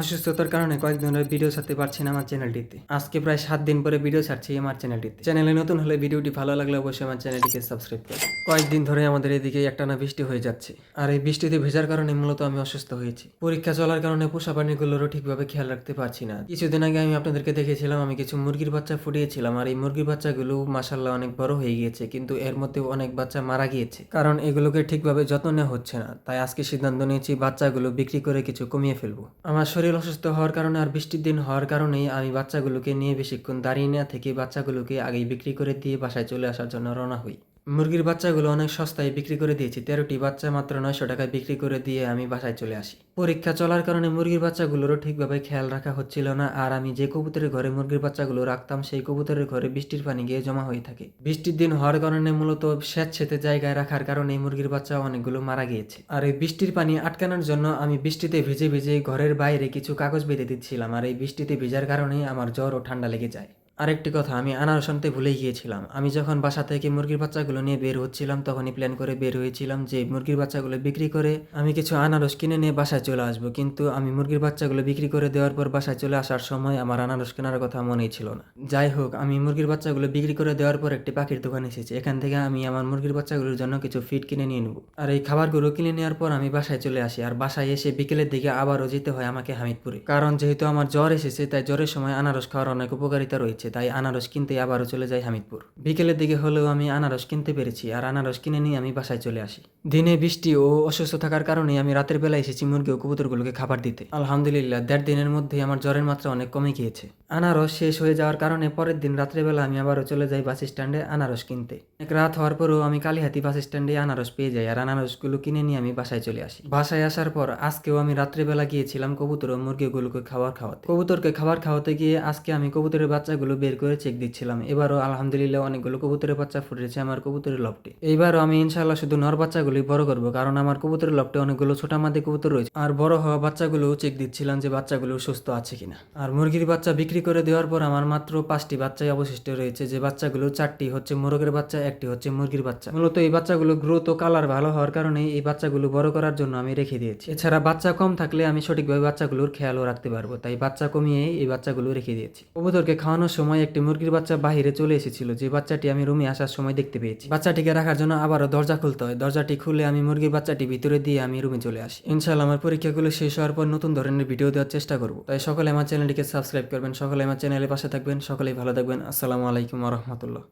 অসুস্থতার কারণে কয়েকদিন ধরে ভিডিও ছাড়তে পারছি না আমার চ্যানেলটিতে। আজকে প্রায় 7 দিন পরে ভিডিও ছাড়ছি আমার চ্যানেলটিতে। চ্যানেলে নতুন হলে ভিডিওটি ভালো লাগলে অবশ্যই আমার চ্যানেলটিকে সাবস্ক্রাইব করুন। কয়েকদিন ধরে আমাদের এদিকে একটানা বৃষ্টি হয়ে যাচ্ছে, আর এই বৃষ্টিতে ভেজার কারণে মূলত আমি অসুস্থ হয়েছি। পরীক্ষা চলার কারণে পোষা প্রাণীগুলোরও ঠিকভাবে খেয়াল রাখতে পারছি না। কিছুদিন আগে আমি আপনাদেরকে দেখেছিলাম আমি কিছু মুরগির বাচ্চা ফুটিয়েছিলাম, আর এই মুরগির বাচ্চাগুলো মাশাআল্লাহ অনেক বড় হয়ে গিয়েছে, কিন্তু এর মধ্যে অনেক বাচ্চা মারা গিয়েছে, কারণ এগুলোকে ঠিকভাবে যত্ন নেওয়া হচ্ছে না। তাই আজকে সিদ্ধান্ত নিয়েছি বাচ্চাগুলো বিক্রি করে কিছু কমিয়ে ফেলবো। আমার শরীর অসুস্থ হওয়ার কারণে আর বৃষ্টির দিন হওয়ার কারণেই আমি বাচ্চাগুলোকে নিয়ে বেশিক্ষণ দাঁড়িয়ে না থেকে বাচ্চাগুলোকে আগেই বিক্রি করে দিয়ে বাসায় চলে আসার জন্য রওনা হই। মুরগির বাচ্চাগুলো অনেক সস্তায় বিক্রি করে দিয়েছি। 13টি বাচ্চা মাত্র 900 টাকায় বিক্রি করে দিয়ে আমি বাসায় চলে আসি। পরীক্ষা চলার কারণে মুরগির বাচ্চাগুলোরও ঠিকভাবে খেয়াল রাখা হচ্ছিল না, আর আমি যে কবুতরের ঘরে মুরগির বাচ্চাগুলো রাখতাম সেই কবুতরের ঘরে বৃষ্টির পানি গিয়ে জমা হয়ে থাকে। বৃষ্টির দিন হওয়ার কারণে মূলত স্যাঁতসেঁতে জায়গায় রাখার কারণে মুরগির বাচ্চা অনেকগুলো মারা গিয়েছে। আর এই বৃষ্টির পানি আটকানোর জন্য আমি বৃষ্টিতে ভিজে ভিজে ঘরের বাইরে কিছু কাগজ বেঁধে দিচ্ছিলাম, আর এই বৃষ্টিতে ভিজার কারণেই আমার জ্বর ও ঠান্ডা লেগে যায়। আরেকটি কথা আমি আনারস আনতে ভুলে গিয়েছিলাম। আমি যখন বাসা থেকে মুরগির বাচ্চাগুলো নিয়ে বের হচ্ছিলাম তখনই প্ল্যান করে বের হয়েছিলাম যে মুরগির বাচ্চাগুলো বিক্রি করে আমি কিছু আনারস কিনে নিয়ে বাসায় চলে আসবো, কিন্তু আমি মুরগির বাচ্চাগুলো বিক্রি করে দেওয়ার পর বাসায় চলে আসার সময় আমার আনারস কেনার কথা মনেই ছিল না। যাই হোক, আমি মুরগির বাচ্চাগুলো বিক্রি করে দেওয়ার পর একটি পাখির দোকান এসেছি। এখান থেকে আমি আমার মুরগির বাচ্চাগুলোর জন্য কিছু ফিড কিনে নিয়ে নেবো, আর এই খাবারগুলো কিনে নেওয়ার পর আমি বাসায় চলে আসি। আর বাসায় এসে বিকেলের দিকে আবারও যেতে হয় আমাকে হামিদপুরে, কারণ যেহেতু আমার জ্বর এসেছে তাই জ্বরের সময় আনারস খাওয়ার অনেক উপকারিতা রয়েছে, তাই আনারস কিনতে আবারও চলে যাই হামিদপুর। বিকেলের দিকে হলেও আমি আনারস কিনতে পেরেছি, আর আনারস কিনে নিয়ে আমি বাসায় চলে আসি। দিনে বৃষ্টি ও অসুস্থ থাকার কারণে আমি রাতের বেলা এসেছি মুরগি ও কবুতরগুলোকে খাবার দিতে। আলহামদুলিল্লাহ 1.5 দিনের মধ্যে আমার জ্বরের মাত্রা অনেক কমে গিয়েছে। আনারস শেষ হয়ে যাওয়ার কারণে পরের দিন রাত্রেবেলা আমি আবারও চলে যাই বাস স্ট্যান্ডে আনারস কিনতে। এক রাত হওয়ার পরেও আমি কালীহাতি বাস স্ট্যান্ডে আনারস পেয়ে যাই, আর আনারসগুলো কিনে নিয়ে আমি বাসায় চলে আসি। বাসায় আসার পর আজকেও আমি রাত্রেবেলা গিয়েছিলাম কবুতর ও মুরগিগুলোকে খাবার খাওয়াতে। কবুতরকে খাবার খাওয়াতে গিয়ে আজকে আমি কবুতরের বাচ্চাগুলো বের করে চেক দিচ্ছিলাম। এবারও আলহামদুলিল্লাহ অনেকগুলো কবুতরের বাচ্চা ফুটেছে আমার কবুতরের লফটে। এইবারও আমি ইনশাআল্লাহ শুধু নর বাচ্চাগুলি বড় করবো, কারণ আমার কবুতরের লফটে অনেকগুলো ছোটা মাদি কবুতর রয়েছে, আর বড় হওয়া বাচ্চাগুলো চেক দিচ্ছিলাম যে বাচ্চাগুলো সুস্থ আছে কিনা। আর মুরগির বাচ্চা বিক্রি করে দেওয়ার পর আমার মাত্র 5টি বাচ্চাই অবশিষ্ট রয়েছে, যে বাচ্চাগুলো 4টি হচ্ছে মোরগের বাচ্চা, 1টি হচ্ছে মুরগির বাচ্চা। মূলত এই বাচ্চাগুলো গ্রোথ ও কালার ভালো হওয়ার কারণে এই বাচ্চাগুলো বড় করার জন্য আমি রেখে দিয়েছি। এছাড়া বাচ্চা কম থাকলে আমি সঠিকভাবে বাচ্চাগুলোর খেয়ালও রাখতে পারবো, তাই বাচ্চা কমিয়ে এই বাচ্চাগুলো রেখে দিয়েছি। কবুতরকে খাওয়ানোর সময় একটি মুরগির বাচ্চা বাহিরে চলে এসেছিল, যে বাচ্চাটি আমি রুমে আসার সময় দেখতে পেয়েছি। বাচ্চাটিকে রাখার জন্য আবারও দরজা খুলতে হয়। দরজাটি খুলে আমি মুরগির বাচ্চাটি ভিতরে দিয়ে আমি রুমে চলে আসি। ইনশাআল্লাহ আমার পরীক্ষাগুলো শেষ হওয়ার পর নতুন ধরনের ভিডিও দেওয়ার চেষ্টা করব। তাই সকলে আমার চ্যানেলটিকে সাবস্ক্রাইব করবেন, সকলে আমার চ্যানেলের পাশে থাকবেন, সকলেই ভালো থাকবেন। আসসালামু আলাইকুম ওয়া রাহমাতুল্লাহ।